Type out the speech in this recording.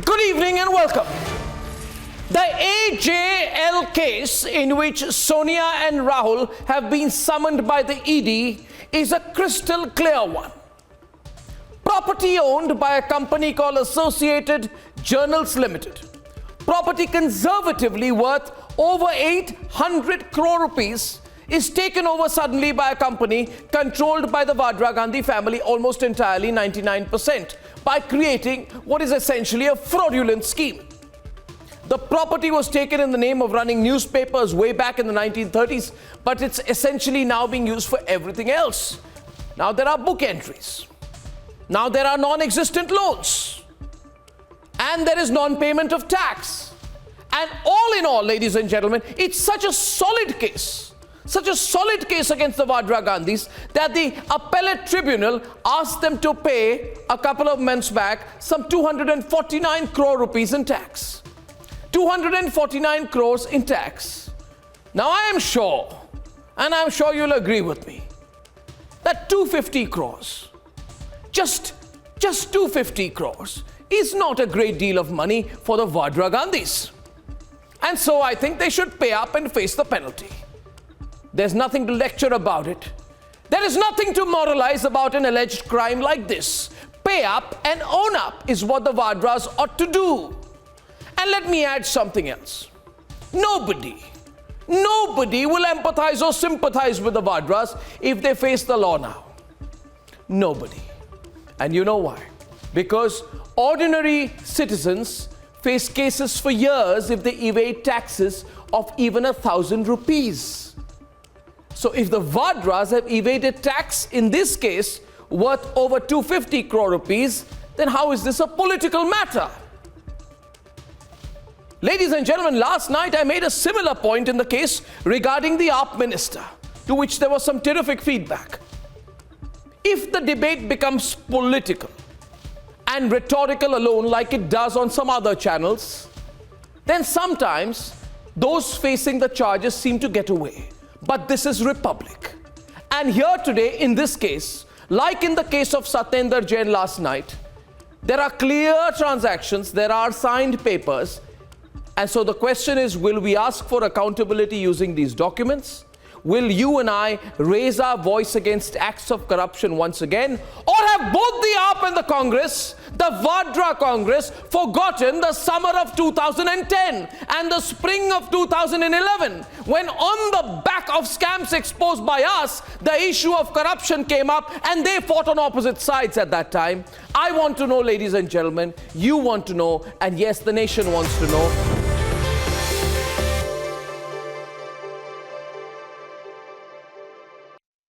Good evening and welcome. The AJL case in which Sonia and Rahul have been summoned by the ED is a crystal clear one. Property owned by a company called Associated Journals Limited. Property conservatively worth over 800 crore rupees is taken over suddenly by a company controlled by the Vadra Gandhi family almost entirely, 99%, by creating what is essentially a fraudulent scheme. The property was taken in the name of running newspapers way back in the 1930s, but it's essentially now being used for everything else. Now there are book entries. Now there are non-existent loans. And there is non-payment of tax. And all in all, ladies and gentlemen, it's such a solid case against the Vadra Gandhis that the appellate tribunal asked them to pay a couple of months back some 249 crore rupees in tax. 249 crores in tax. Now I am sure, and I'm sure you'll agree with me, that 250 crores, just 250 crores is not a great deal of money for the Vadra Gandhis. And so I think they should pay up and face the penalty. There's nothing to lecture about it. There is nothing to moralize about an alleged crime like this. Pay up and own up is what the Vadras ought to do. And let me add something else. Nobody will empathize or sympathize with the Vadras if they face the law now. Nobody. And you know why? Because ordinary citizens face cases for years if they evade taxes of even 1,000 rupees. So if the Vadras have evaded tax in this case worth over 250 crore rupees, then how is this a political matter? Ladies and gentlemen, last night I made a similar point in the case regarding the AAP minister, to which there was some terrific feedback. If the debate becomes political and rhetorical alone like it does on some other channels, then sometimes those facing the charges seem to get away. But this is Republic. And here today, in this case, like in the case of Satyendra Jain last night, there are clear transactions, there are signed papers. And so the question is, will we ask for accountability using these documents? Will you and I raise our voice against acts of corruption once again? Or have both the AAP and the Congress, the Vadra Congress, forgotten the summer of 2010 and the spring of 2011, when on the back of scams exposed by us, the issue of corruption came up and they fought on opposite sides at that time? I want to know, ladies and gentlemen, you want to know, and yes, the nation wants to know.